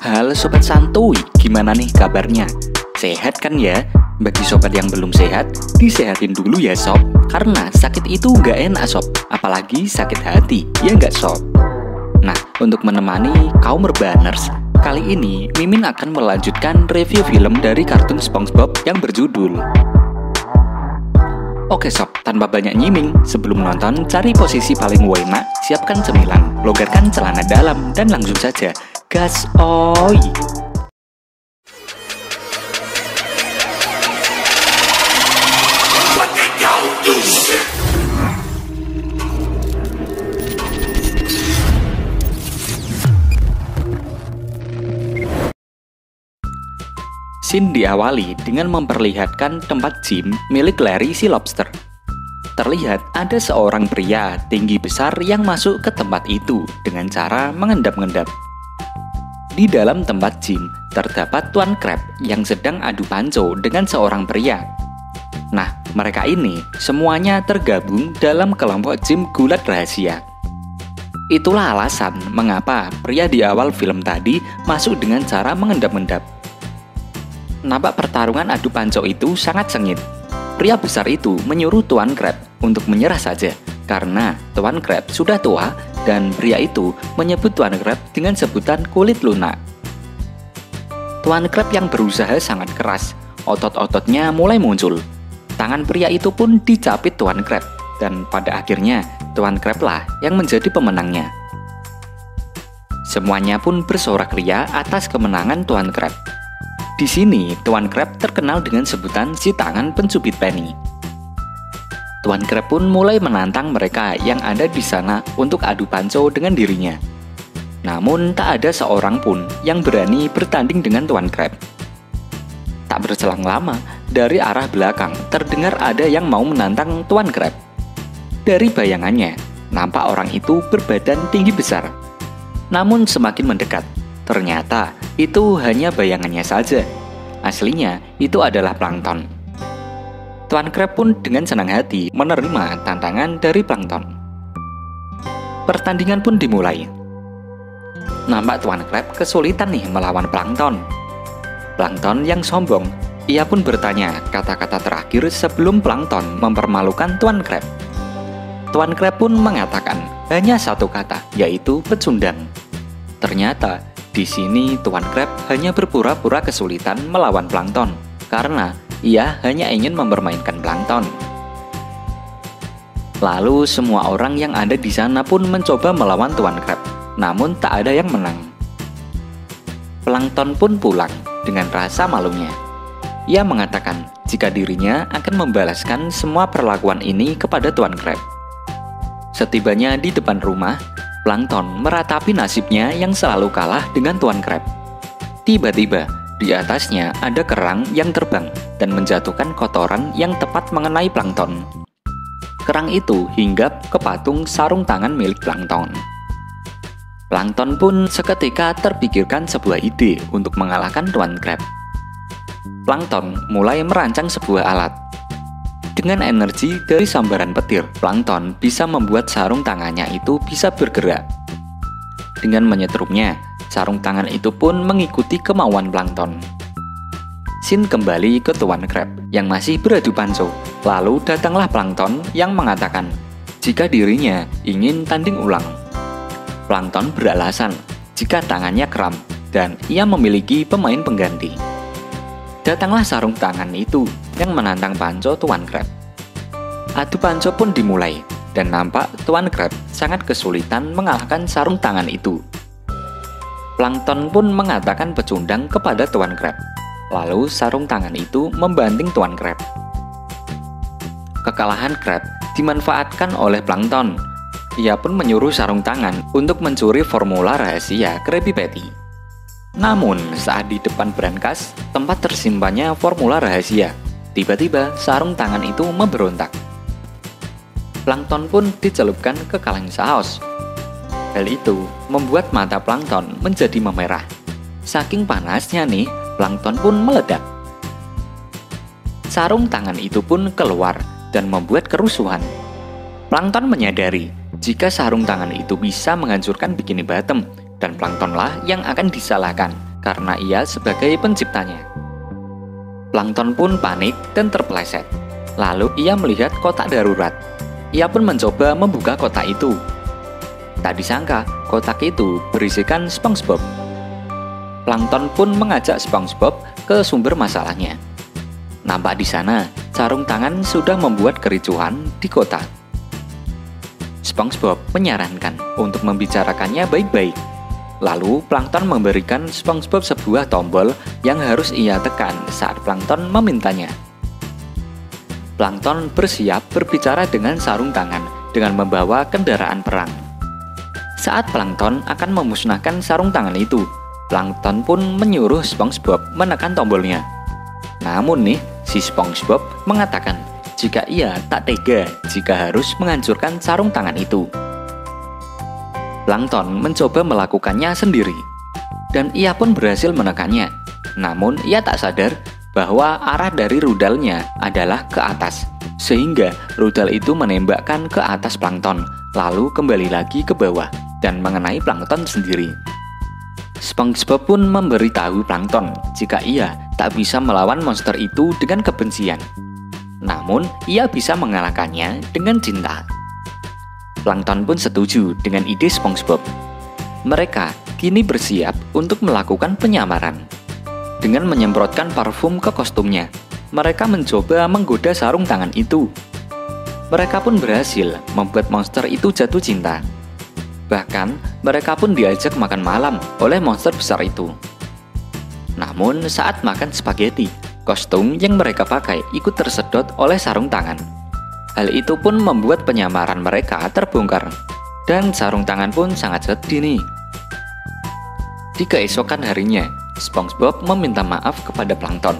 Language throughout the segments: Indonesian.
Halo Sobat Santuy, gimana nih kabarnya? Sehat kan ya? Bagi sobat yang belum sehat, disehatin dulu ya sob. Karena sakit itu gak enak sob, apalagi sakit hati, ya gak sob? Nah, untuk menemani kaum urbaners, kali ini Mimin akan melanjutkan review film dari kartun SpongeBob yang berjudul. Oke sob, tanpa banyak nyiming, sebelum nonton cari posisi paling enak, siapkan cemilan, longgarkan celana dalam, dan langsung saja gas oi. Scene diawali dengan memperlihatkan tempat gym milik Larry si lobster. Terlihat ada seorang pria tinggi besar yang masuk ke tempat itu dengan cara mengendap-endap. Di dalam tempat gym terdapat Tuan Crab yang sedang adu panco dengan seorang pria. Nah, mereka ini semuanya tergabung dalam kelompok gym gulat rahasia. Itulah alasan mengapa pria di awal film tadi masuk dengan cara mengendap-endap. Nampak pertarungan adu panco itu sangat sengit. Pria besar itu menyuruh Tuan Crab untuk menyerah saja karena Tuan Crab sudah tua dan pria itu menyebut Tuan Crab dengan sebutan kulit lunak. Tuan Crab yang berusaha sangat keras, otot-ototnya mulai muncul. Tangan pria itu pun dicapit Tuan Crab dan pada akhirnya Tuan Crab lah yang menjadi pemenangnya. Semuanya pun bersorak ria atas kemenangan Tuan Crab. Di sini, Tuan Crab terkenal dengan sebutan si tangan pencubit penny. Tuan Crab pun mulai menantang mereka yang ada di sana untuk adu panco dengan dirinya. Namun, tak ada seorang pun yang berani bertanding dengan Tuan Crab. Tak berselang lama, dari arah belakang terdengar ada yang mau menantang Tuan Crab. Dari bayangannya, nampak orang itu berbadan tinggi besar. Namun semakin mendekat, ternyata itu hanya bayangannya saja. Aslinya itu adalah plankton. Tuan Crab pun dengan senang hati menerima tantangan dari plankton. Pertandingan pun dimulai. Nampak Tuan Crab kesulitan nih melawan plankton. Plankton yang sombong, ia pun bertanya kata-kata terakhir sebelum plankton mempermalukan Tuan Crab. Tuan Crab pun mengatakan hanya satu kata, yaitu pecundang. Ternyata di sini Tuan Crab hanya berpura-pura kesulitan melawan plankton karena ia hanya ingin mempermainkan plankton. Lalu semua orang yang ada di sana pun mencoba melawan Tuan Crab, namun tak ada yang menang. Plankton pun pulang dengan rasa malunya. Ia mengatakan jika dirinya akan membalaskan semua perlakuan ini kepada Tuan Crab. Setibanya di depan rumah, Plankton meratapi nasibnya yang selalu kalah dengan Tuan Crab. Tiba-tiba, di atasnya ada kerang yang terbang dan menjatuhkan kotoran yang tepat mengenai Plankton. Kerang itu hinggap ke patung sarung tangan milik Plankton. Plankton pun seketika terpikirkan sebuah ide untuk mengalahkan Tuan Crab. Plankton mulai merancang sebuah alat. Dengan energi dari sambaran petir, Plankton bisa membuat sarung tangannya itu bisa bergerak. Dengan menyetrumnya, sarung tangan itu pun mengikuti kemauan Plankton. Scene kembali ke Tuan Crab yang masih beradu panco. Lalu datanglah Plankton yang mengatakan jika dirinya ingin tanding ulang. Plankton beralasan jika tangannya kram dan ia memiliki pemain pengganti. Datanglah sarung tangan itu yang menantang panco Tuan Crab. Adu panco pun dimulai dan nampak Tuan Crab sangat kesulitan mengalahkan sarung tangan itu. Plankton pun mengatakan pecundang kepada Tuan Crab. Lalu sarung tangan itu membanting Tuan Crab. Kekalahan Crab dimanfaatkan oleh Plankton. Ia pun menyuruh sarung tangan untuk mencuri formula rahasia Krabby Patty. Namun, saat di depan brankas, tempat tersimpannya formula rahasia, tiba-tiba sarung tangan itu memberontak. Plankton pun dicelupkan ke kaleng saus. Hal itu membuat mata Plankton menjadi memerah. Saking panasnya nih, Plankton pun meledak. Sarung tangan itu pun keluar dan membuat kerusuhan. Plankton menyadari jika sarung tangan itu bisa menghancurkan Bikini Bottom, dan Planktonlah yang akan disalahkan karena ia sebagai penciptanya. Plankton pun panik dan terpeleset. Lalu ia melihat kotak darurat. Ia pun mencoba membuka kotak itu. Tak disangka, kotak itu berisikan SpongeBob. Plankton pun mengajak SpongeBob ke sumber masalahnya. Nampak di sana, sarung tangan sudah membuat kericuhan di kota. SpongeBob menyarankan untuk membicarakannya baik-baik. Lalu Plankton memberikan SpongeBob sebuah tombol yang harus ia tekan saat Plankton memintanya. Plankton bersiap berbicara dengan sarung tangan dengan membawa kendaraan perang. Saat Plankton akan memusnahkan sarung tangan itu, Plankton pun menyuruh SpongeBob menekan tombolnya. Namun nih, si SpongeBob mengatakan jika ia tak tega jika harus menghancurkan sarung tangan itu. Plankton mencoba melakukannya sendiri, dan ia pun berhasil menekannya. Namun ia tak sadar bahwa arah dari rudalnya adalah ke atas, sehingga rudal itu menembakkan ke atas Plankton, lalu kembali lagi ke bawah dan mengenai Plankton sendiri. SpongeBob pun memberitahu Plankton jika ia tak bisa melawan monster itu dengan kebencian. Namun, ia bisa mengalahkannya dengan cinta. Plankton pun setuju dengan ide SpongeBob. Mereka kini bersiap untuk melakukan penyamaran. Dengan menyemprotkan parfum ke kostumnya, mereka mencoba menggoda sarung tangan itu. Mereka pun berhasil membuat monster itu jatuh cinta. Bahkan, mereka pun diajak makan malam oleh monster besar itu. Namun, saat makan spaghetti, kostum yang mereka pakai ikut tersedot oleh sarung tangan. Hal itu pun membuat penyamaran mereka terbongkar, dan sarung tangan pun sangat sedih nih. Di keesokan harinya, SpongeBob meminta maaf kepada Plankton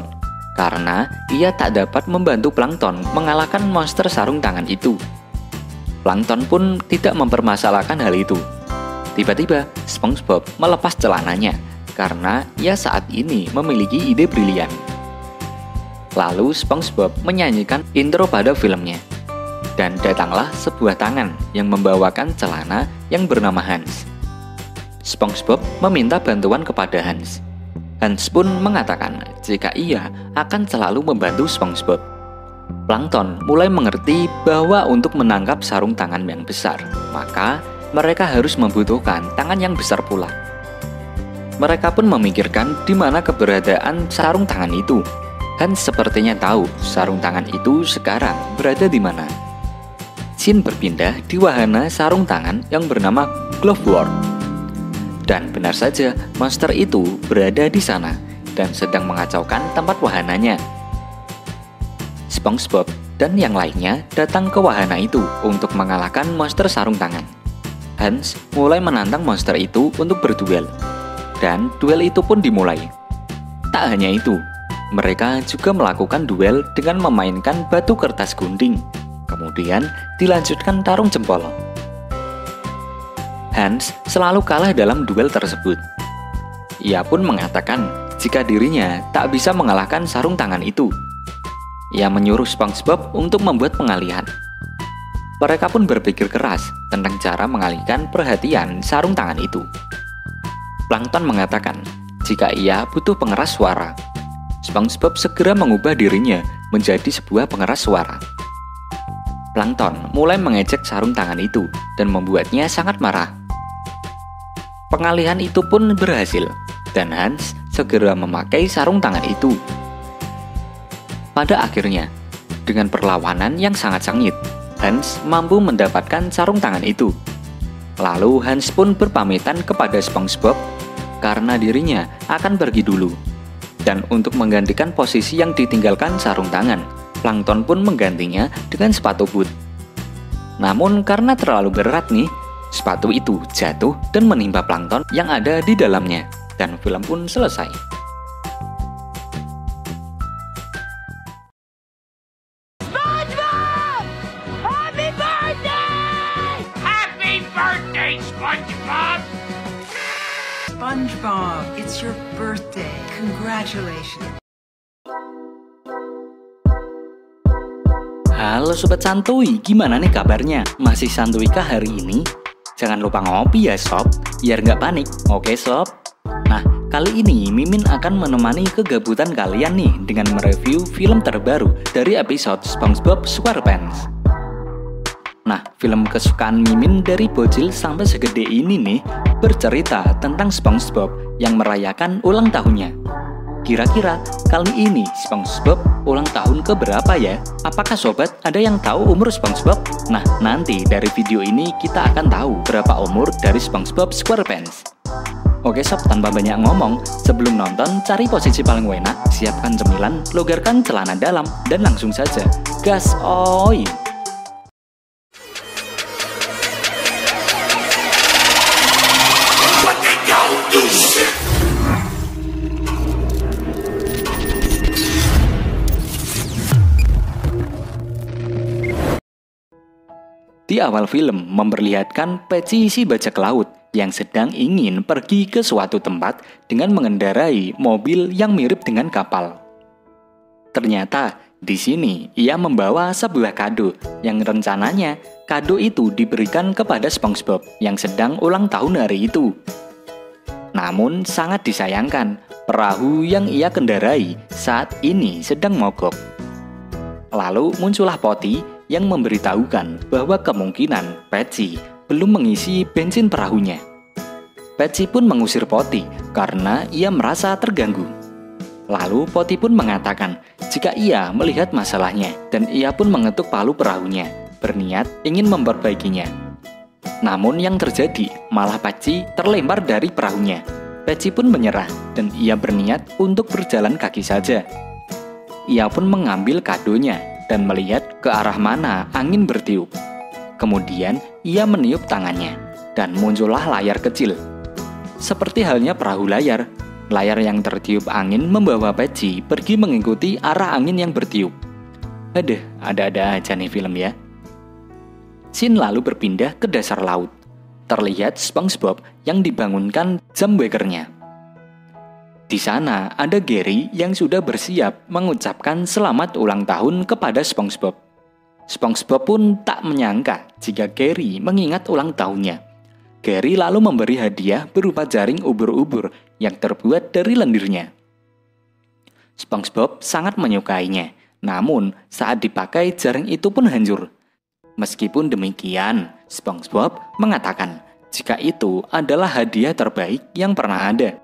karena ia tak dapat membantu Plankton mengalahkan monster sarung tangan itu. Plankton pun tidak mempermasalahkan hal itu. Tiba-tiba, SpongeBob melepas celananya karena ia saat ini memiliki ide brilian. Lalu SpongeBob menyanyikan intro pada filmnya. Dan datanglah sebuah tangan yang membawakan celana yang bernama Hans. SpongeBob meminta bantuan kepada Hans. Hans pun mengatakan jika ia akan selalu membantu SpongeBob. Plankton mulai mengerti bahwa untuk menangkap sarung tangan yang besar, maka mereka harus membutuhkan tangan yang besar pula. Mereka pun memikirkan di mana keberadaan sarung tangan itu. Hans sepertinya tahu sarung tangan itu sekarang berada di mana. Scene berpindah di wahana sarung tangan yang bernama Glowworm. Dan benar saja, monster itu berada di sana dan sedang mengacaukan tempat wahananya. SpongeBob dan yang lainnya datang ke wahana itu untuk mengalahkan monster sarung tangan. Hans mulai menantang monster itu untuk berduel. Dan duel itu pun dimulai. Tak hanya itu, mereka juga melakukan duel dengan memainkan batu kertas gunting. Kemudian dilanjutkan tarung jempol. Hans selalu kalah dalam duel tersebut. Ia pun mengatakan jika dirinya tak bisa mengalahkan sarung tangan itu. Ia menyuruh SpongeBob untuk membuat pengalihan. Mereka pun berpikir keras tentang cara mengalihkan perhatian sarung tangan itu. Plankton mengatakan jika ia butuh pengeras suara. SpongeBob segera mengubah dirinya menjadi sebuah pengeras suara. Plankton mulai mengejek sarung tangan itu dan membuatnya sangat marah. Pengalihan itu pun berhasil, dan Hans segera memakai sarung tangan itu. Pada akhirnya, dengan perlawanan yang sangat sengit, Hans mampu mendapatkan sarung tangan itu. Lalu Hans pun berpamitan kepada SpongeBob karena dirinya akan pergi dulu. Dan untuk menggantikan posisi yang ditinggalkan sarung tangan, Plankton pun menggantinya dengan sepatu boot. Namun karena terlalu berat nih, sepatu itu jatuh dan menimpa Plankton yang ada di dalamnya. Dan film pun selesai. SpongeBob! Happy birthday! Happy birthday, SpongeBob! SpongeBob, it's your birthday. Congratulations. Halo Sobat Santuy, gimana nih kabarnya? Masih santuykah hari ini? Jangan lupa ngopi ya sob, biar nggak panik, oke sob? Nah, Kali ini Mimin akan menemani kegabutan kalian nih dengan mereview film terbaru dari episode SpongeBob SquarePants. Nah, film kesukaan Mimin dari bocil sampai segede ini nih bercerita tentang SpongeBob yang merayakan ulang tahunnya. Kira-kira kali ini SpongeBob ulang tahun keberapa ya? Apakah sobat ada yang tahu umur SpongeBob? Nah, nanti dari video ini kita akan tahu berapa umur dari SpongeBob SquarePants. Oke sob, tanpa banyak ngomong, sebelum nonton cari posisi paling enak, siapkan cemilan, logarkan celana dalam, dan langsung saja gas oi! Di awal film memperlihatkan Peci si bajak laut yang sedang ingin pergi ke suatu tempat dengan mengendarai mobil yang mirip dengan kapal. Ternyata di sini ia membawa sebuah kado yang rencananya kado itu diberikan kepada SpongeBob yang sedang ulang tahun hari itu. Namun sangat disayangkan, perahu yang ia kendarai saat ini sedang mogok. Lalu muncullah Poti yang memberitahukan bahwa kemungkinan Peci belum mengisi bensin perahunya. Peci pun mengusir Poti karena ia merasa terganggu. Lalu Poti pun mengatakan jika ia melihat masalahnya dan ia pun mengetuk palu perahunya, berniat ingin memperbaikinya. Namun yang terjadi malah Peci terlempar dari perahunya. Peci pun menyerah dan ia berniat untuk berjalan kaki saja. Ia pun mengambil kadonya dan melihat ke arah mana angin bertiup. Kemudian ia meniup tangannya dan muncullah layar kecil. Seperti halnya perahu layar, layar yang tertiup angin membawa Peci pergi mengikuti arah angin yang bertiup. Aduh, ada-ada aja nih film ya. Scene lalu berpindah ke dasar laut. Terlihat SpongeBob yang dibangunkan jam wakernya. Di sana ada Gary yang sudah bersiap mengucapkan selamat ulang tahun kepada SpongeBob. SpongeBob pun tak menyangka jika Gary mengingat ulang tahunnya. Gary lalu memberi hadiah berupa jaring ubur-ubur yang terbuat dari lendirnya. SpongeBob sangat menyukainya, namun saat dipakai jaring itu pun hancur. Meskipun demikian, SpongeBob mengatakan jika itu adalah hadiah terbaik yang pernah ada.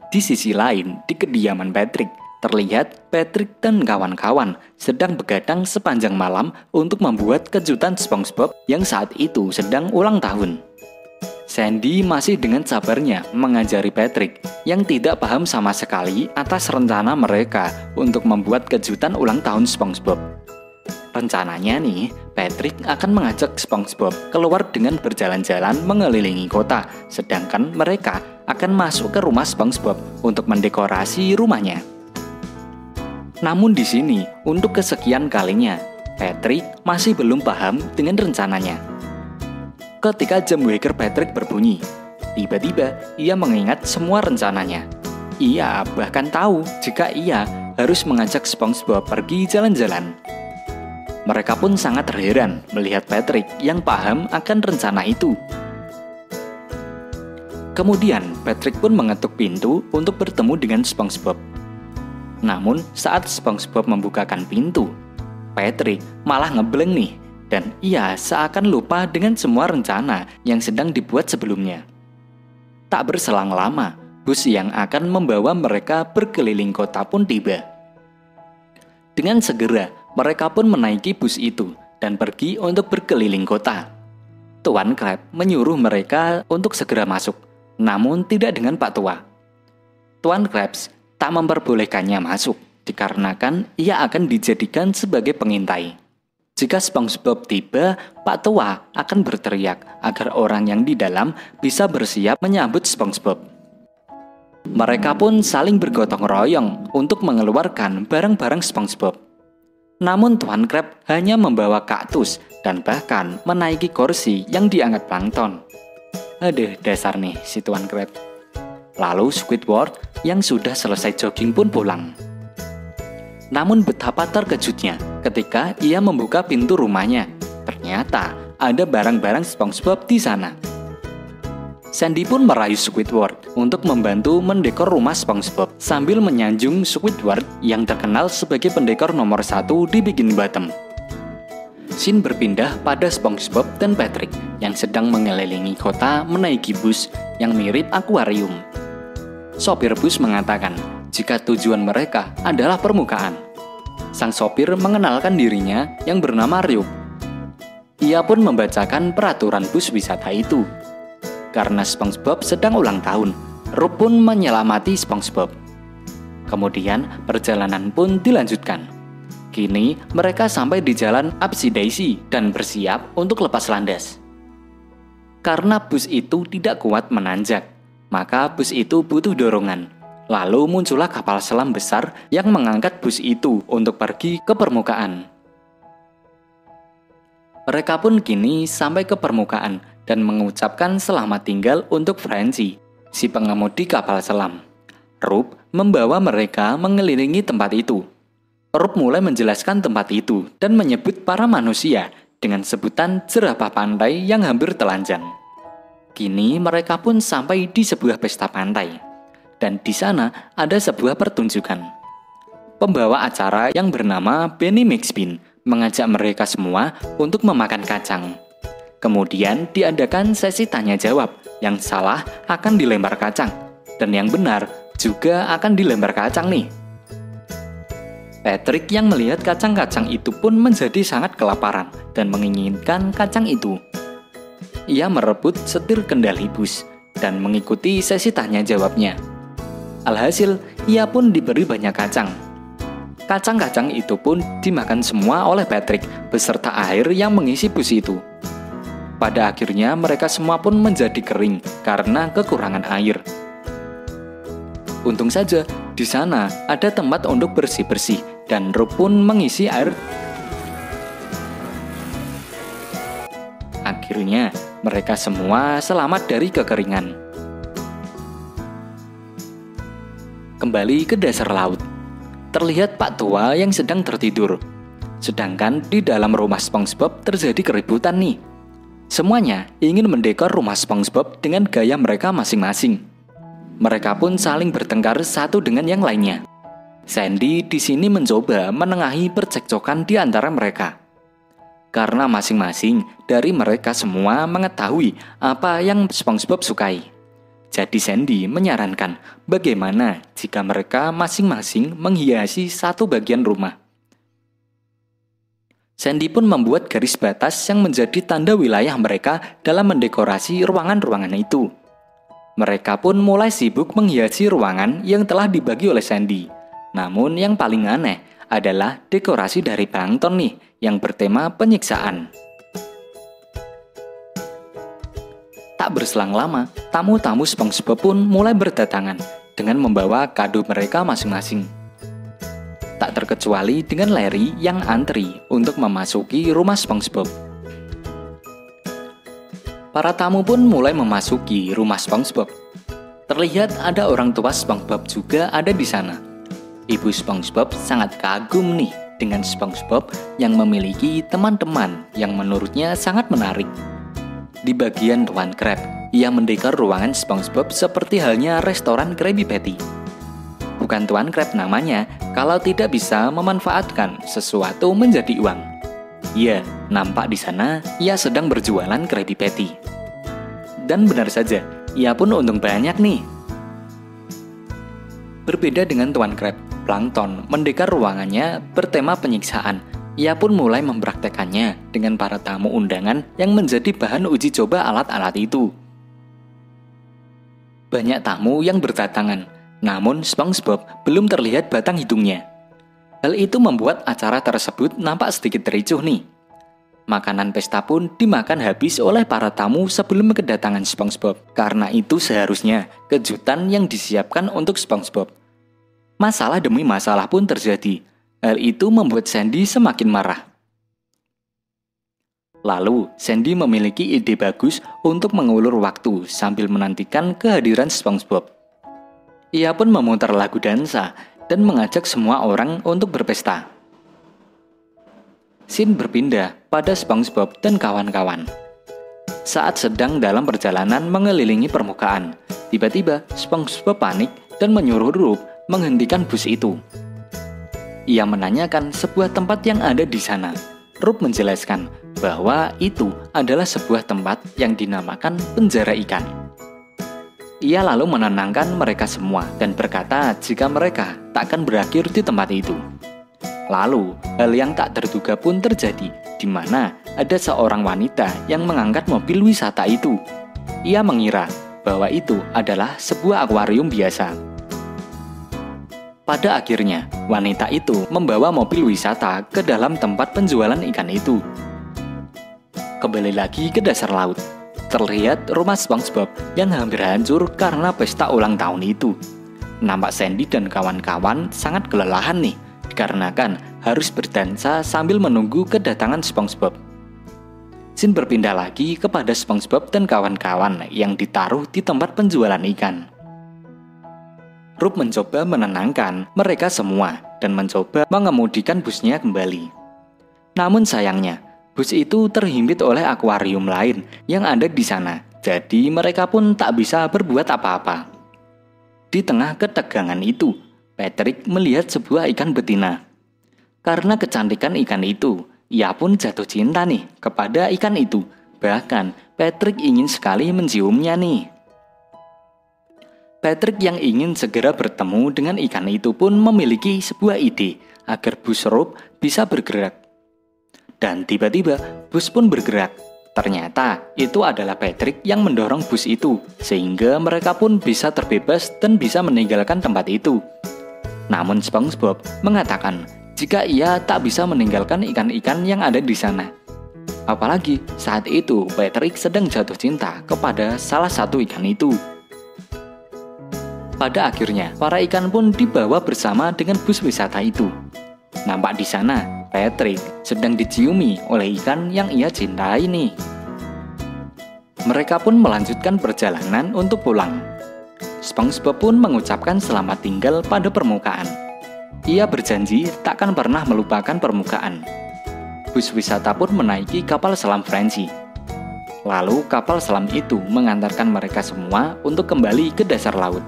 Di sisi lain, di kediaman Patrick, terlihat Patrick dan kawan-kawan sedang begadang sepanjang malam untuk membuat kejutan SpongeBob yang saat itu sedang ulang tahun. Sandy masih dengan sabarnya mengajari Patrick yang tidak paham sama sekali atas rencana mereka untuk membuat kejutan ulang tahun SpongeBob. Rencananya nih, Patrick akan mengajak SpongeBob keluar dengan berjalan-jalan mengelilingi kota, sedangkan mereka akan masuk ke rumah SpongeBob untuk mendekorasi rumahnya. Namun di sini, untuk kesekian kalinya, Patrick masih belum paham dengan rencananya. Ketika jam waker Patrick berbunyi, tiba-tiba ia mengingat semua rencananya. Ia bahkan tahu jika ia harus mengajak SpongeBob pergi jalan-jalan. Mereka pun sangat terheran melihat Patrick yang paham akan rencana itu. Kemudian Patrick pun mengetuk pintu untuk bertemu dengan SpongeBob. Namun saat SpongeBob membukakan pintu, Patrick malah ngeblank nih dan ia seakan lupa dengan semua rencana yang sedang dibuat sebelumnya. Tak berselang lama, bus yang akan membawa mereka berkeliling kota pun tiba. Dengan segera, mereka pun menaiki bus itu dan pergi untuk berkeliling kota. Tuan Crab menyuruh mereka untuk segera masuk, namun tidak dengan Pak Tua. Tuan Krabs tak memperbolehkannya masuk, dikarenakan ia akan dijadikan sebagai pengintai. Jika SpongeBob tiba, Pak Tua akan berteriak agar orang yang di dalam bisa bersiap menyambut SpongeBob. Mereka pun saling bergotong royong untuk mengeluarkan barang-barang SpongeBob. Namun Tuan Crab hanya membawa kaktus dan bahkan menaiki kursi yang diangkat plankton. Aduh, dasar nih si Tuan Crab. Lalu Squidward yang sudah selesai jogging pun pulang. Namun betapa terkejutnya ketika ia membuka pintu rumahnya. Ternyata ada barang-barang SpongeBob di sana. Sandy pun merayu Squidward untuk membantu mendekor rumah SpongeBob sambil menyanjung Squidward yang terkenal sebagai pendekor nomor 1 di Bikini Bottom. Scene berpindah pada SpongeBob dan Patrick yang sedang mengelilingi kota menaiki bus yang mirip akuarium. Sopir bus mengatakan jika tujuan mereka adalah permukaan. Sang sopir mengenalkan dirinya yang bernama Ryuk. Ia pun membacakan peraturan bus wisata itu. Karena SpongeBob sedang ulang tahun, Ryuk pun menyelamati SpongeBob. Kemudian perjalanan pun dilanjutkan. Kini mereka sampai di jalan Upsy Daisy dan bersiap untuk lepas landas. Karena bus itu tidak kuat menanjak, maka bus itu butuh dorongan. Lalu muncullah kapal selam besar yang mengangkat bus itu untuk pergi ke permukaan. Mereka pun kini sampai ke permukaan dan mengucapkan selamat tinggal untuk Frenzy, si pengemudi kapal selam. Ryuk membawa mereka mengelilingi tempat itu. Ryuk mulai menjelaskan tempat itu dan menyebut para manusia dengan sebutan jerapah pantai yang hampir telanjang. Kini mereka pun sampai di sebuah pesta pantai. Dan di sana ada sebuah pertunjukan. Pembawa acara yang bernama Benny McSpin mengajak mereka semua untuk memakan kacang. Kemudian diadakan sesi tanya jawab, yang salah akan dilempar kacang, dan yang benar juga akan dilempar kacang nih. Patrick yang melihat kacang-kacang itu pun menjadi sangat kelaparan dan menginginkan kacang itu. Ia merebut setir kendali bus dan mengikuti sesi tanya jawabnya. Alhasil, ia pun diberi banyak kacang. Kacang-kacang itu pun dimakan semua oleh Patrick beserta air yang mengisi bus itu. Pada akhirnya mereka semua pun menjadi kering karena kekurangan air. Untung saja di sana ada tempat untuk bersih-bersih dan Ryuk pun mengisi air. Akhirnya mereka semua selamat dari kekeringan. Kembali ke dasar laut. Terlihat Pak Tua yang sedang tertidur. Sedangkan di dalam rumah SpongeBob terjadi keributan nih. Semuanya ingin mendekor rumah SpongeBob dengan gaya mereka masing-masing. Mereka pun saling bertengkar satu dengan yang lainnya. Sandy di sini mencoba menengahi percekcokan di antara mereka. Karena masing-masing dari mereka semua mengetahui apa yang SpongeBob sukai. Jadi Sandy menyarankan bagaimana jika mereka masing-masing menghiasi satu bagian rumah. Sandy pun membuat garis batas yang menjadi tanda wilayah mereka dalam mendekorasi ruangan-ruangan itu. Mereka pun mulai sibuk menghiasi ruangan yang telah dibagi oleh Sandy. Namun yang paling aneh adalah dekorasi dari plankton nih yang bertema penyiksaan. Tak berselang lama, tamu-tamu SpongeBob pun mulai berdatangan dengan membawa kado mereka masing-masing. Tak terkecuali dengan Larry yang antri untuk memasuki rumah SpongeBob. Para tamu pun mulai memasuki rumah SpongeBob. Terlihat ada orang tua SpongeBob juga ada di sana. Ibu SpongeBob sangat kagum nih dengan SpongeBob yang memiliki teman-teman yang menurutnya sangat menarik. Di bagian Tuan Crab, ia mendekor ruangan SpongeBob seperti halnya restoran Krabby Patty. Bukan Tuan Crab namanya kalau tidak bisa memanfaatkan sesuatu menjadi uang. Ya, nampak di sana ia sedang berjualan Krabby Patty. Dan benar saja, ia pun untung banyak nih. Berbeda dengan Tuan Crab, Plankton mendekor ruangannya bertema penyiksaan. Ia pun mulai mempraktekannya dengan para tamu undangan yang menjadi bahan uji coba alat-alat itu. Banyak tamu yang berdatangan, namun SpongeBob belum terlihat batang hidungnya. Hal itu membuat acara tersebut nampak sedikit ricuh nih. Makanan pesta pun dimakan habis oleh para tamu sebelum kedatangan SpongeBob. Karena itu seharusnya kejutan yang disiapkan untuk SpongeBob. Masalah demi masalah pun terjadi. Hal itu membuat Sandy semakin marah. Lalu, Sandy memiliki ide bagus untuk mengulur waktu sambil menantikan kehadiran SpongeBob. Ia pun memutar lagu dansa dan mengajak semua orang untuk berpesta. Scene berpindah pada SpongeBob dan kawan-kawan. Saat sedang dalam perjalanan mengelilingi permukaan, Tiba-tiba SpongeBob panik dan menyuruh Rup menghentikan bus itu. Ia menanyakan sebuah tempat yang ada di sana. Rup menjelaskan bahwa itu adalah sebuah tempat yang dinamakan penjara ikan. Ia lalu menenangkan mereka semua dan berkata jika mereka tak akan berakhir di tempat itu. Lalu, hal yang tak terduga pun terjadi, di mana ada seorang wanita yang mengangkat mobil wisata itu. Ia mengira bahwa itu adalah sebuah akuarium biasa. Pada akhirnya, wanita itu membawa mobil wisata ke dalam tempat penjualan ikan itu. Kembali lagi ke dasar laut. Terlihat rumah SpongeBob yang hampir hancur karena pesta ulang tahun itu. Nampak Sandy dan kawan-kawan sangat kelelahan nih, dikarenakan harus berdansa sambil menunggu kedatangan SpongeBob. Scene berpindah lagi kepada SpongeBob dan kawan-kawan yang ditaruh di tempat penjualan ikan. Rup mencoba menenangkan mereka semua dan mencoba mengemudikan busnya kembali. Namun sayangnya, bus itu terhimpit oleh akuarium lain yang ada di sana, jadi mereka pun tak bisa berbuat apa-apa. Di tengah ketegangan itu, Patrick melihat sebuah ikan betina. Karena kecantikan ikan itu, ia pun jatuh cinta nih kepada ikan itu. Bahkan, Patrick ingin sekali menciumnya nih. Patrick yang ingin segera bertemu dengan ikan itu pun memiliki sebuah ide agar bus Rup bisa bergerak. Dan tiba-tiba bus pun bergerak. Ternyata itu adalah Patrick yang mendorong bus itu, sehingga mereka pun bisa terbebas dan bisa meninggalkan tempat itu. Namun SpongeBob mengatakan jika ia tak bisa meninggalkan ikan-ikan yang ada di sana. Apalagi saat itu Patrick sedang jatuh cinta kepada salah satu ikan itu. Pada akhirnya, para ikan pun dibawa bersama dengan bus wisata itu. Nampak di sana Patrick sedang diciumi oleh ikan yang ia cintai nih. Mereka pun melanjutkan perjalanan untuk pulang. SpongeBob pun mengucapkan selamat tinggal pada permukaan. Ia berjanji takkan pernah melupakan permukaan. Bus wisata pun menaiki kapal selam Frenchy. Lalu kapal selam itu mengantarkan mereka semua untuk kembali ke dasar laut.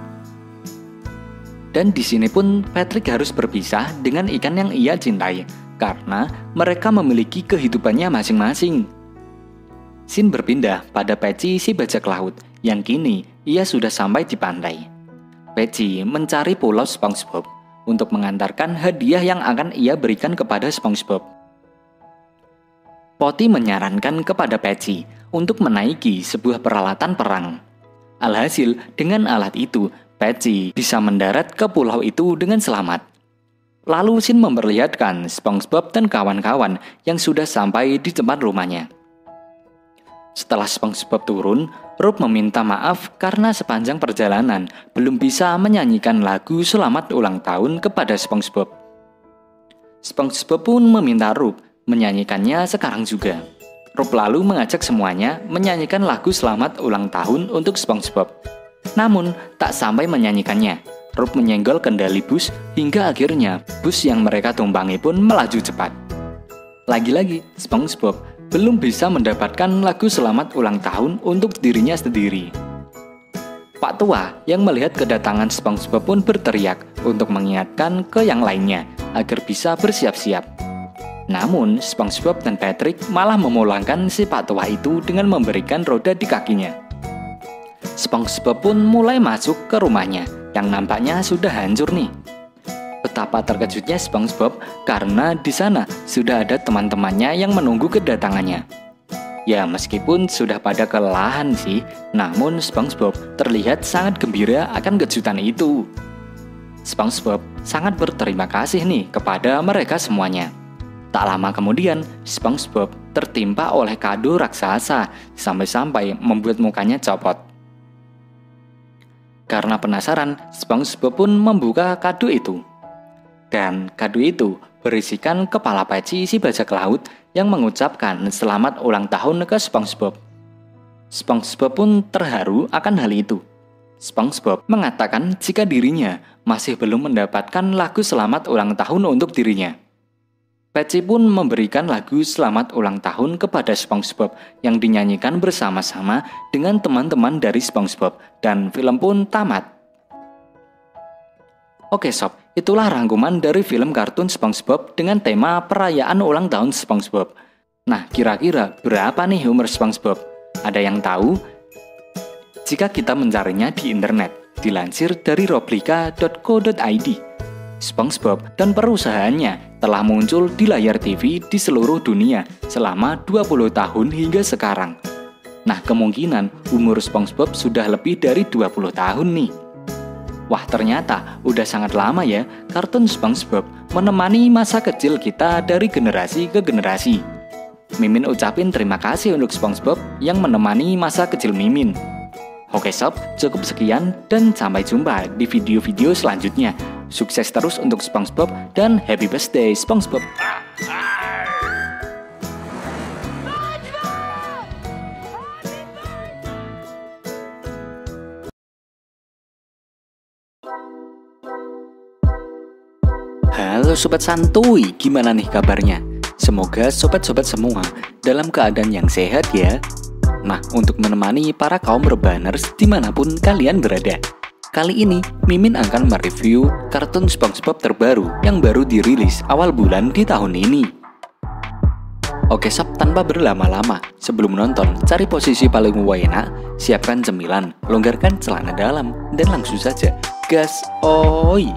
Dan di sini pun Patrick harus berpisah dengan ikan yang ia cintai karena mereka memiliki kehidupannya masing-masing. Scene berpindah pada Patchy si bajak laut yang kini ia sudah sampai di pantai. Patchy mencari pulau SpongeBob untuk mengantarkan hadiah yang akan ia berikan kepada SpongeBob. Potty menyarankan kepada Patchy untuk menaiki sebuah peralatan perang. Alhasil dengan alat itu Patchy bisa mendarat ke pulau itu dengan selamat. Lalu Scene memperlihatkan SpongeBob dan kawan-kawan yang sudah sampai di tempat rumahnya. Setelah SpongeBob turun, Rup meminta maaf karena sepanjang perjalanan belum bisa menyanyikan lagu selamat ulang tahun kepada SpongeBob. SpongeBob pun meminta Rup menyanyikannya sekarang juga. Rup lalu mengajak semuanya menyanyikan lagu selamat ulang tahun untuk SpongeBob. Namun, tak sampai menyanyikannya, Rup menyenggol kendali bus hingga akhirnya bus yang mereka tumpangi pun melaju cepat. Lagi-lagi, SpongeBob belum bisa mendapatkan lagu selamat ulang tahun untuk dirinya sendiri. Pak Tua yang melihat kedatangan SpongeBob pun berteriak untuk mengingatkan ke yang lainnya agar bisa bersiap-siap. Namun, SpongeBob dan Patrick malah memulangkan si Pak Tua itu dengan memberikan roda di kakinya. SpongeBob pun mulai masuk ke rumahnya yang nampaknya sudah hancur nih. Betapa terkejutnya SpongeBob karena di sana sudah ada teman-temannya yang menunggu kedatangannya. Ya meskipun sudah pada kelelahan sih, namun SpongeBob terlihat sangat gembira akan kejutan itu. SpongeBob sangat berterima kasih nih kepada mereka semuanya. Tak lama kemudian, SpongeBob tertimpa oleh kado raksasa sampai-sampai membuat mukanya copot. Karena penasaran, SpongeBob pun membuka kado itu. Dan kado itu berisikan kepala Patchy si bajak laut yang mengucapkan selamat ulang tahun ke SpongeBob. SpongeBob pun terharu akan hal itu. SpongeBob mengatakan jika dirinya masih belum mendapatkan lagu selamat ulang tahun untuk dirinya. Patty pun memberikan lagu selamat ulang tahun kepada SpongeBob yang dinyanyikan bersama-sama dengan teman-teman dari SpongeBob, dan film pun tamat. Oke sob, itulah rangkuman dari film kartun SpongeBob dengan tema perayaan ulang tahun SpongeBob. Nah, kira-kira berapa nih umur SpongeBob? Ada yang tahu? Jika kita mencarinya di internet, dilansir dari roblika.co.id, SpongeBob dan perusahaannya telah muncul di layar TV di seluruh dunia selama 20 tahun hingga sekarang. Nah, kemungkinan umur SpongeBob sudah lebih dari 20 tahun nih. Wah, ternyata udah sangat lama ya kartun SpongeBob menemani masa kecil kita dari generasi ke generasi. Mimin ucapin terima kasih untuk SpongeBob yang menemani masa kecil Mimin. Oke sob, cukup sekian dan sampai jumpa di video-video selanjutnya. Sukses terus untuk SpongeBob dan happy birthday SpongeBob. Halo sobat santuy, gimana nih kabarnya? Semoga sobat-sobat semua dalam keadaan yang sehat ya. Nah, untuk menemani para kaum rebaners dimanapun kalian berada, kali ini Mimin akan mereview kartun SpongeBob terbaru yang baru dirilis awal bulan di tahun ini. Oke sob, tanpa berlama-lama, sebelum nonton, cari posisi paling enak, siapkan cemilan, longgarkan celana dalam, dan langsung saja gas oi.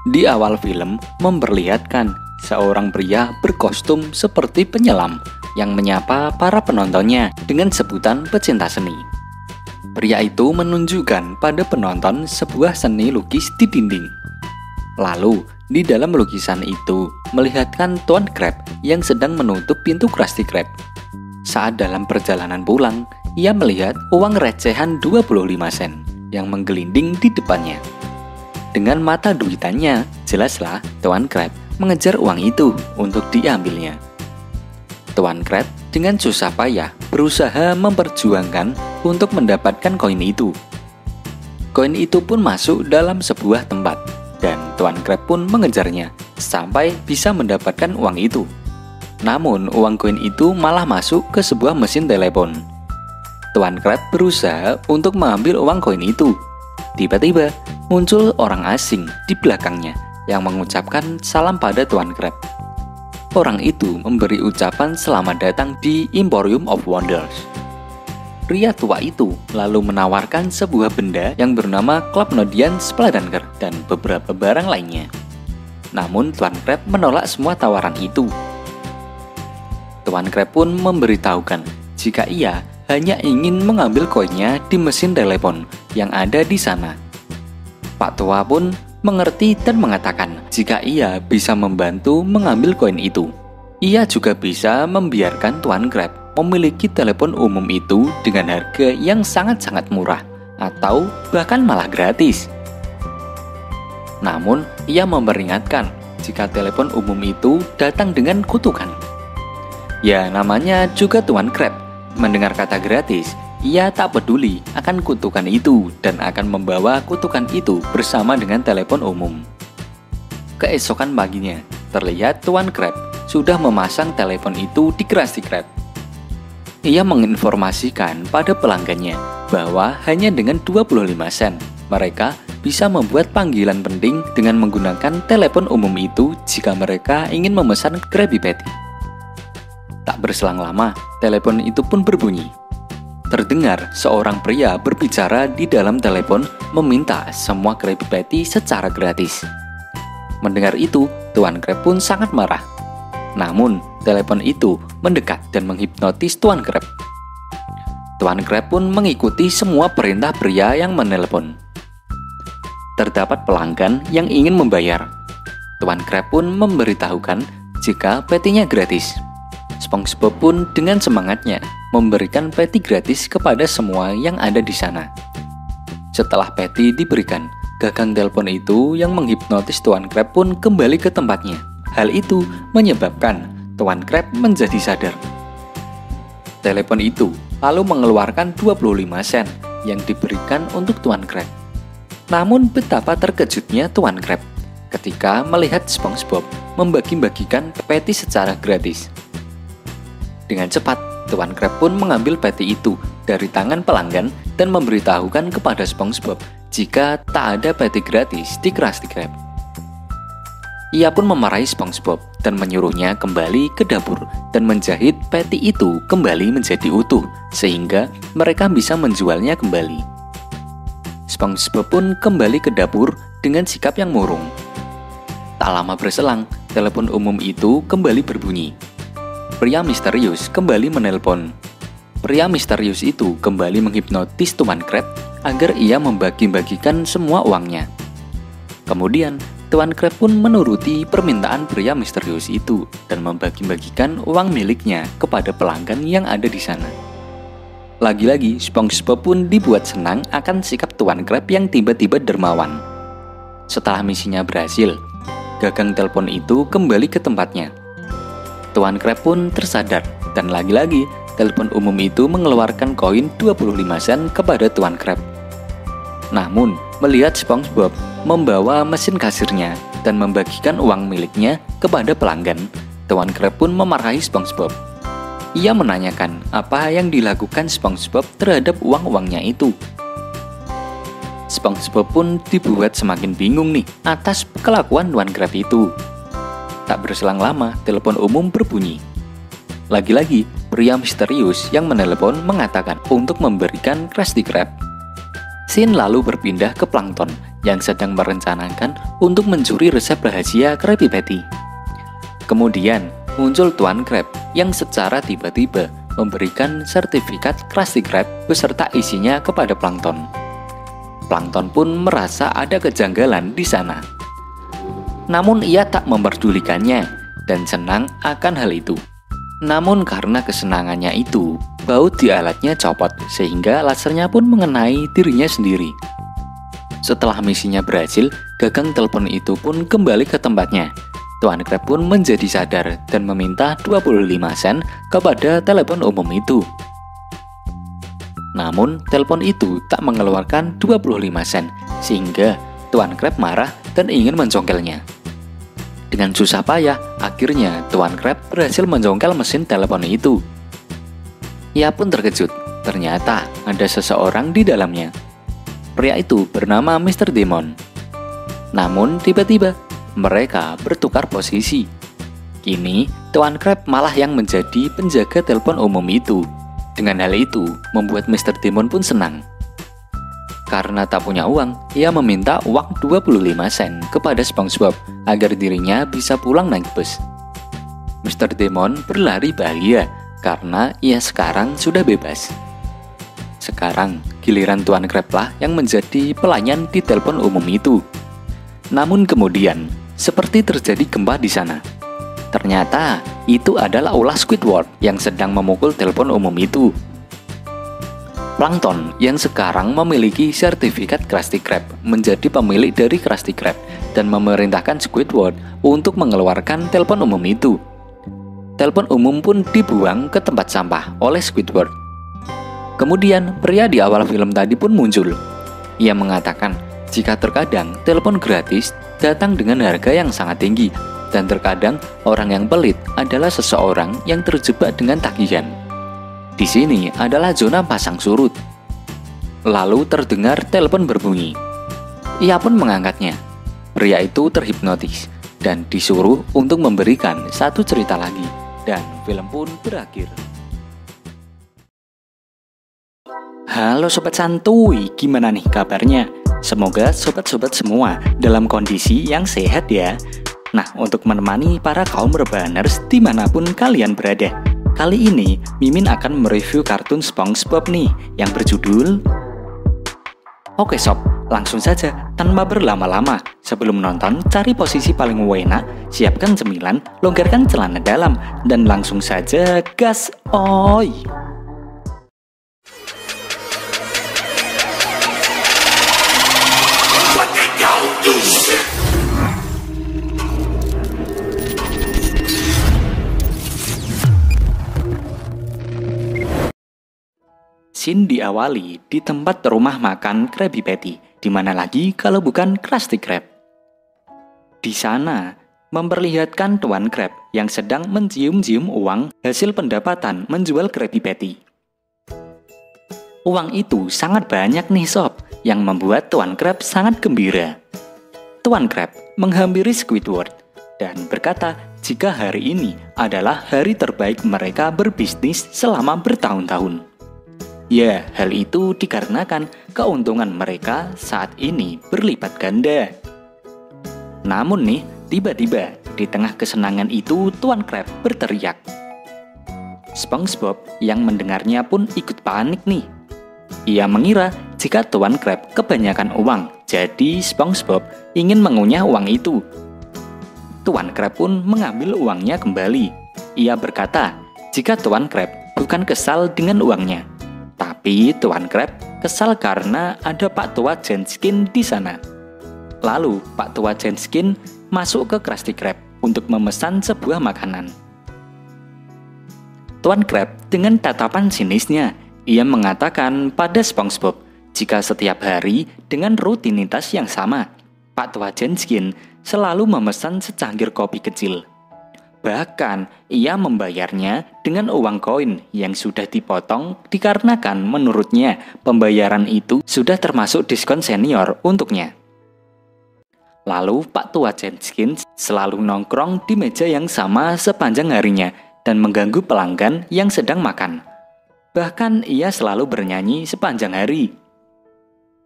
Di awal film memperlihatkan seorang pria berkostum seperti penyelam yang menyapa para penontonnya dengan sebutan pecinta seni. Pria itu menunjukkan pada penonton sebuah seni lukis di dinding. Lalu, di dalam lukisan itu melihatkan Tuan Crab yang sedang menutup pintu Krusty Krab. Saat dalam perjalanan pulang, ia melihat uang recehan 25 sen yang menggelinding di depannya. Dengan mata duitannya, jelaslah Tuan Crab mengejar uang itu untuk diambilnya. Tuan Crab dengan susah payah berusaha memperjuangkan untuk mendapatkan koin itu. Koin itu pun masuk dalam sebuah tempat, dan Tuan Crab pun mengejarnya sampai bisa mendapatkan uang itu. Namun, uang koin itu malah masuk ke sebuah mesin telepon. Tuan Crab berusaha untuk mengambil uang koin itu. Tiba-tiba, muncul orang asing di belakangnya yang mengucapkan salam pada Tuan Crab. Orang itu memberi ucapan selamat datang di Emporium of Wonders. Pria tua itu lalu menawarkan sebuah benda yang bernama Clubnodian Spladanker dan beberapa barang lainnya. Namun Tuan Crab menolak semua tawaran itu. Tuan Crab pun memberitahukan jika ia hanya ingin mengambil koinnya di mesin telepon yang ada di sana. Pak tua pun mengerti dan mengatakan jika ia bisa membantu mengambil koin itu, ia juga bisa membiarkan Tuan Crab memiliki telepon umum itu dengan harga yang sangat-sangat murah atau bahkan malah gratis. Namun, ia memperingatkan jika telepon umum itu datang dengan kutukan. Ya, namanya juga Tuan Crab. Mendengar kata gratis, ia tak peduli akan kutukan itu dan akan membawa kutukan itu bersama dengan telepon umum. Keesokan paginya, terlihat Tuan Crab sudah memasang telepon itu di Krusty Krab. Ia menginformasikan pada pelanggannya bahwa hanya dengan 25 sen mereka bisa membuat panggilan penting dengan menggunakan telepon umum itu jika mereka ingin memesan Krabby Patty. Tak berselang lama, telepon itu pun berbunyi. Terdengar seorang pria berbicara di dalam telepon meminta semua Krabby Patty secara gratis. Mendengar itu, Tuan Crab pun sangat marah. Namun, telepon itu mendekat dan menghipnotis Tuan Crab. Tuan Crab pun mengikuti semua perintah pria yang menelepon. Terdapat pelanggan yang ingin membayar. Tuan Crab pun memberitahukan jika patinya gratis. SpongeBob pun dengan semangatnya memberikan patty gratis kepada semua yang ada di sana. Setelah patty diberikan, gagang telepon itu yang menghipnotis Tuan Crab pun kembali ke tempatnya. Hal itu menyebabkan Tuan Crab menjadi sadar. Telepon itu lalu mengeluarkan 25 sen yang diberikan untuk Tuan Crab. Namun betapa terkejutnya Tuan Crab ketika melihat SpongeBob membagi-bagikan patty secara gratis. Dengan cepat, Tuan Crab pun mengambil patty itu dari tangan pelanggan dan memberitahukan kepada SpongeBob jika tak ada patty gratis di Krusty Krab. Ia pun memarahi SpongeBob dan menyuruhnya kembali ke dapur dan menjahit patty itu kembali menjadi utuh sehingga mereka bisa menjualnya kembali. SpongeBob pun kembali ke dapur dengan sikap yang murung. Tak lama berselang, telepon umum itu kembali berbunyi. Pria misterius kembali menelpon. Pria misterius itu kembali menghipnotis Tuan Crab agar ia membagi-bagikan semua uangnya. Kemudian, Tuan Crab pun menuruti permintaan pria misterius itu dan membagi-bagikan uang miliknya kepada pelanggan yang ada di sana. Lagi-lagi, SpongeBob pun dibuat senang akan sikap Tuan Crab yang tiba-tiba dermawan. Setelah misinya berhasil, gagang telepon itu kembali ke tempatnya. Tuan Crab pun tersadar dan lagi-lagi telepon umum itu mengeluarkan koin 25 sen kepada Tuan Crab. Namun, melihat SpongeBob membawa mesin kasirnya dan membagikan uang miliknya kepada pelanggan, Tuan Crab pun memarahi SpongeBob. Ia menanyakan apa yang dilakukan SpongeBob terhadap uang-uangnya itu. SpongeBob pun dibuat semakin bingung nih atas kelakuan Tuan Crab itu. Tak berselang lama, telepon umum berbunyi. Lagi-lagi, pria misterius yang menelepon mengatakan untuk memberikan Krusty Krab. Scene lalu berpindah ke Plankton yang sedang merencanakan untuk mencuri resep rahasia Krabby Patty. Kemudian, muncul Tuan Crab yang secara tiba-tiba memberikan sertifikat Krusty Krab beserta isinya kepada Plankton. Plankton pun merasa ada kejanggalan di sana. Namun ia tak memperdulikannya dan senang akan hal itu. Namun karena kesenangannya itu, baut di alatnya copot sehingga lasernya pun mengenai dirinya sendiri. Setelah misinya berhasil, gagang telepon itu pun kembali ke tempatnya. Tuan Crab pun menjadi sadar dan meminta 25 sen kepada telepon umum itu. Namun, telepon itu tak mengeluarkan 25 sen sehingga Tuan Crab marah dan ingin mencongkelnya. Dengan susah payah, akhirnya Tuan Crab berhasil mencongkel mesin telepon itu. Ia pun terkejut, ternyata ada seseorang di dalamnya. Pria itu bernama Mr. Demon. Namun tiba-tiba, mereka bertukar posisi. Kini, Tuan Crab malah yang menjadi penjaga telepon umum itu. Dengan hal itu, membuat Mr. Demon pun senang. Karena tak punya uang, ia meminta uang 25 sen kepada SpongeBob agar dirinya bisa pulang naik bus. Mr. Demon berlari bahagia karena ia sekarang sudah bebas. Sekarang, giliran Tuan Crab lah yang menjadi pelayan di telepon umum itu. Namun kemudian, seperti terjadi gempa di sana. Ternyata, itu adalah ulah Squidward yang sedang memukul telepon umum itu. Plankton yang sekarang memiliki sertifikat Krusty Krab menjadi pemilik dari Krusty Krab dan memerintahkan Squidward untuk mengeluarkan telepon umum itu. Telepon umum pun dibuang ke tempat sampah oleh Squidward. Kemudian pria di awal film tadi pun muncul. Ia mengatakan jika terkadang telepon gratis datang dengan harga yang sangat tinggi dan terkadang orang yang pelit adalah seseorang yang terjebak dengan tagihan. Di sini adalah zona pasang surut. Lalu terdengar telepon berbunyi. Ia pun mengangkatnya. Pria itu terhipnotis dan disuruh untuk memberikan satu cerita lagi. Dan film pun berakhir. Halo Sobat Santuy, gimana nih kabarnya? Semoga sobat-sobat semua dalam kondisi yang sehat ya. Nah, untuk menemani para kaum rebaners dimanapun kalian berada, kali ini Mimin akan mereview kartun SpongeBob nih yang berjudul... Oke sob, langsung saja tanpa berlama-lama. Sebelum nonton, cari posisi paling enak, siapkan cemilan, longgarkan celana dalam, dan langsung saja gas oi! Scene diawali di tempat rumah makan Krabby Patty, di mana lagi kalau bukan Krusty Krab. Di sana, memperlihatkan Tuan Krab yang sedang mencium-cium uang hasil pendapatan menjual Krabby Patty. Uang itu sangat banyak nih sob, yang membuat Tuan Krab sangat gembira. Tuan Krab menghampiri Squidward dan berkata jika hari ini adalah hari terbaik mereka berbisnis selama bertahun-tahun. Ya, hal itu dikarenakan keuntungan mereka saat ini berlipat ganda. Namun nih, tiba-tiba di tengah kesenangan itu Tuan Krab berteriak. SpongeBob yang mendengarnya pun ikut panik nih. Ia mengira jika Tuan Krab kebanyakan uang, jadi SpongeBob ingin mengunyah uang itu. Tuan Krab pun mengambil uangnya kembali. Ia berkata, jika Tuan Krab bukan kesal dengan uangnya, tapi Tuan Krab kesal karena ada Pak Tua Jenskin di sana. Lalu Pak Tua Jenskin masuk ke Krusty Krab untuk memesan sebuah makanan. Tuan Krab dengan tatapan sinisnya, ia mengatakan pada SpongeBob jika setiap hari dengan rutinitas yang sama, Pak Tua Jenskin selalu memesan secangkir kopi kecil. Bahkan, ia membayarnya dengan uang koin yang sudah dipotong dikarenakan menurutnya pembayaran itu sudah termasuk diskon senior untuknya. Lalu Pak Tua Jenskin selalu nongkrong di meja yang sama sepanjang harinya dan mengganggu pelanggan yang sedang makan. Bahkan ia selalu bernyanyi sepanjang hari.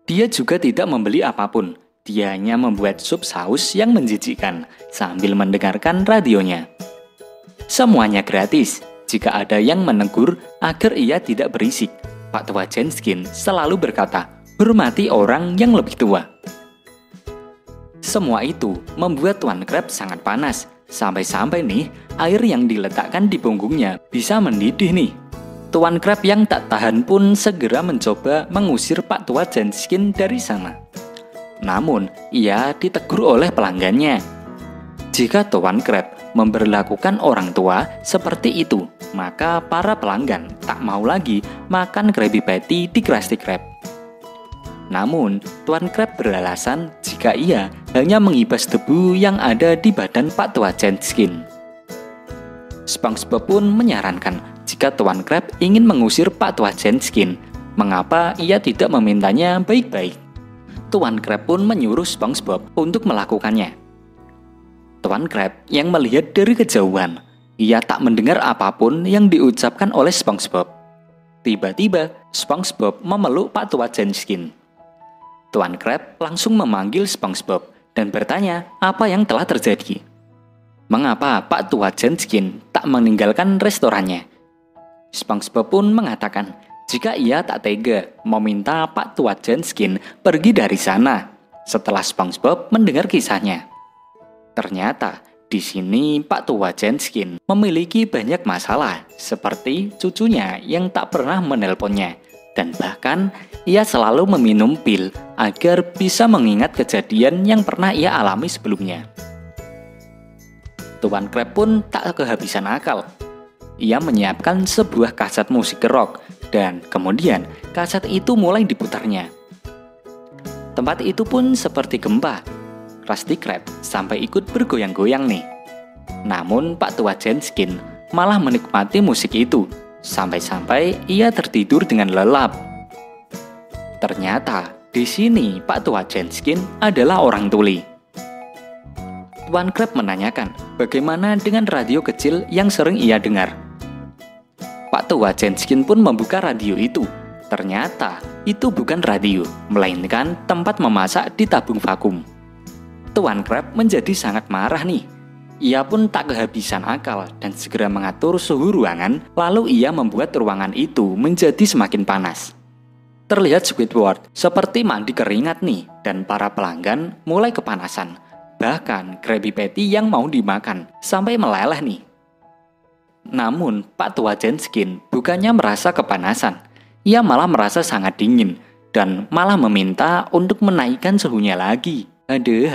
Dia juga tidak membeli apapun. Dia hanya membuat sup saus yang menjijikkan sambil mendengarkan radionya. Semuanya gratis. Jika ada yang menegur agar ia tidak berisik, Pak Tua Jenskin selalu berkata, hormati orang yang lebih tua. Semua itu membuat Tuan Krab sangat panas. Sampai-sampai nih, air yang diletakkan di punggungnya bisa mendidih nih. Tuan Krab yang tak tahan pun segera mencoba mengusir Pak Tua Jenskin dari sana. Namun, ia ditegur oleh pelanggannya. Jika Tuan Krab memberlakukan orang tua seperti itu, maka para pelanggan tak mau lagi makan Krabby Patty di Krusty Krab. Namun, Tuan Krab beralasan jika ia hanya mengibas debu yang ada di badan Pak Tua Jenskin. SpongeBob pun menyarankan jika Tuan Krab ingin mengusir Pak Tua Jenskin, mengapa ia tidak memintanya baik-baik. Tuan Krab pun menyuruh SpongeBob untuk melakukannya. Tuan Krab yang melihat dari kejauhan, ia tak mendengar apapun yang diucapkan oleh SpongeBob. Tiba-tiba, SpongeBob memeluk Pak Tua Jenskin. Tuan Krab langsung memanggil SpongeBob dan bertanya apa yang telah terjadi. Mengapa Pak Tua Jenskin tak meninggalkan restorannya? SpongeBob pun mengatakan jika ia tak tega meminta Pak Tua Jenskin pergi dari sana. Setelah SpongeBob mendengar kisahnya, ternyata di sini Pak Tua Jenskin memiliki banyak masalah seperti cucunya yang tak pernah menelponnya dan bahkan ia selalu meminum pil agar bisa mengingat kejadian yang pernah ia alami sebelumnya. Tuan Krab pun tak kehabisan akal. Ia menyiapkan sebuah kaset musik rock dan kemudian kaset itu mulai diputarnya. Tempat itu pun seperti gempa. Krusty Krab sampai ikut bergoyang-goyang nih. Namun Pak Tua Jenskin malah menikmati musik itu sampai-sampai ia tertidur dengan lelap. Ternyata di sini Pak Tua Jenskin adalah orang tuli. Tuan Krab menanyakan bagaimana dengan radio kecil yang sering ia dengar. Pak Tua Jenskin pun membuka radio itu. Ternyata itu bukan radio, melainkan tempat memasak di tabung vakum. Tuan Krab menjadi sangat marah nih. Ia pun tak kehabisan akal dan segera mengatur suhu ruangan, lalu ia membuat ruangan itu menjadi semakin panas. Terlihat Squidward seperti mandi keringat nih, dan para pelanggan mulai kepanasan. Bahkan Krabby Patty yang mau dimakan sampai meleleh nih. Namun Pak Tua Jenskin bukannya merasa kepanasan, ia malah merasa sangat dingin dan malah meminta untuk menaikkan suhunya lagi. Aduh.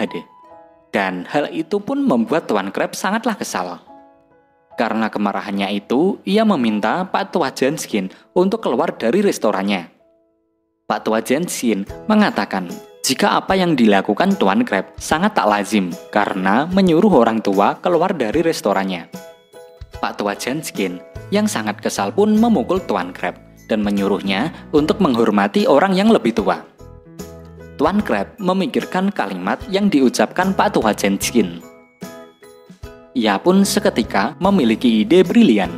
Dan hal itu pun membuat Tuan Krab sangatlah kesal. Karena kemarahannya itu, ia meminta Pak Tua Jenskin untuk keluar dari restorannya. Pak Tua Jenskin mengatakan jika apa yang dilakukan Tuan Crab sangat tak lazim karena menyuruh orang tua keluar dari restorannya. Pak Tua Jenskin yang sangat kesal pun memukul Tuan Crab dan menyuruhnya untuk menghormati orang yang lebih tua. Tuan Crab memikirkan kalimat yang diucapkan Pak Tua Jenskin. Ia pun seketika memiliki ide brilian.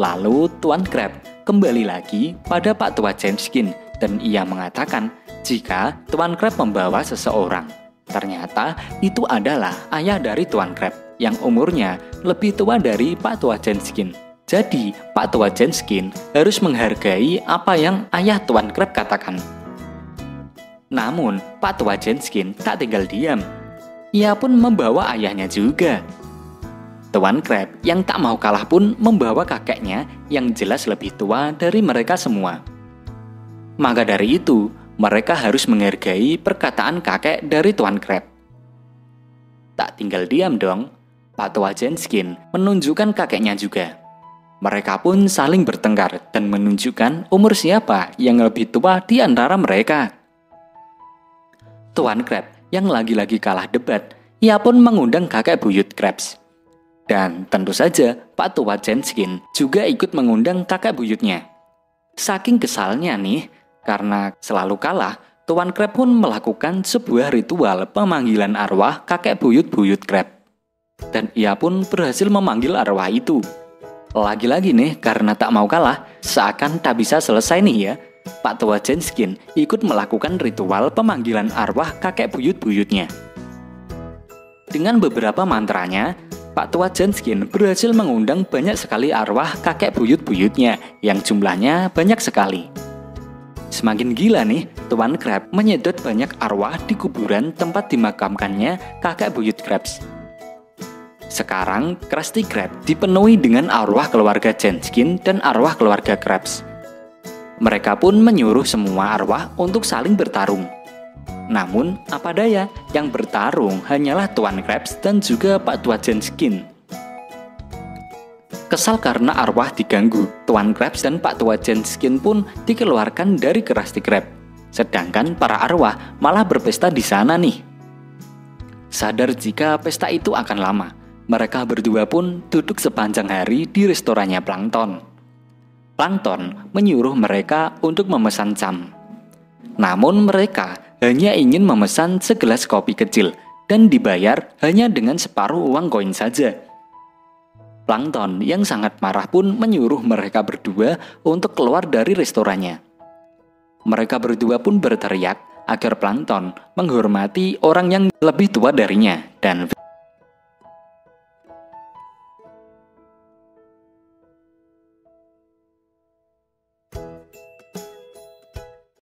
Lalu Tuan Crab kembali lagi pada Pak Tua Jenskin dan ia mengatakan jika Tuan Crab membawa seseorang. Ternyata itu adalah ayah dari Tuan Crab yang umurnya lebih tua dari Pak Tua Jenskin. Jadi Pak Tua Jenskin harus menghargai apa yang ayah Tuan Crab katakan. Namun Pak Tua Jenskin tak tinggal diam. Ia pun membawa ayahnya juga. Tuan Crab yang tak mau kalah pun membawa kakeknya yang jelas lebih tua dari mereka semua. Maka dari itu, mereka harus menghargai perkataan kakek dari Tuan Crab. Tak tinggal diam dong, Pak Tua Jenskin menunjukkan kakeknya juga. Mereka pun saling bertengkar dan menunjukkan umur siapa yang lebih tua di antara mereka. Tuan Crab yang lagi-lagi kalah debat, ia pun mengundang kakek buyut Krabs. Dan tentu saja Pak Tua Jenskin juga ikut mengundang kakek buyutnya. Saking kesalnya nih, karena selalu kalah, Tuan Crab pun melakukan sebuah ritual pemanggilan arwah kakek buyut Crab. Dan ia pun berhasil memanggil arwah itu. Lagi-lagi nih, karena tak mau kalah, seakan tak bisa selesai nih ya, Pak Tua Jenskin ikut melakukan ritual pemanggilan arwah kakek buyutnya. Dengan beberapa mantranya, Pak Tua Jenskin berhasil mengundang banyak sekali arwah kakek buyutnya yang jumlahnya banyak sekali. Semakin gila nih, Tuan Crab menyedot banyak arwah di kuburan tempat dimakamkannya kakek buyut Krabs. Sekarang, Krusty Krab dipenuhi dengan arwah keluarga Jenskin dan arwah keluarga Krabs. Mereka pun menyuruh semua arwah untuk saling bertarung. Namun, apa daya, yang bertarung hanyalah Tuan Krabs dan juga Pak Tua Jenskin. Kesal karena arwah diganggu, Tuan Krabs dan Pak Tua Jenskin pun dikeluarkan dari Krusty Krab. Sedangkan para arwah malah berpesta di sana nih. Sadar jika pesta itu akan lama, mereka berdua pun duduk sepanjang hari di restorannya Plankton. Plankton menyuruh mereka untuk memesan cam. Namun mereka hanya ingin memesan segelas kopi kecil dan dibayar hanya dengan separuh uang koin saja. Plankton yang sangat marah pun menyuruh mereka berdua untuk keluar dari restorannya. Mereka berdua pun berteriak agar Plankton menghormati orang yang lebih tua darinya dan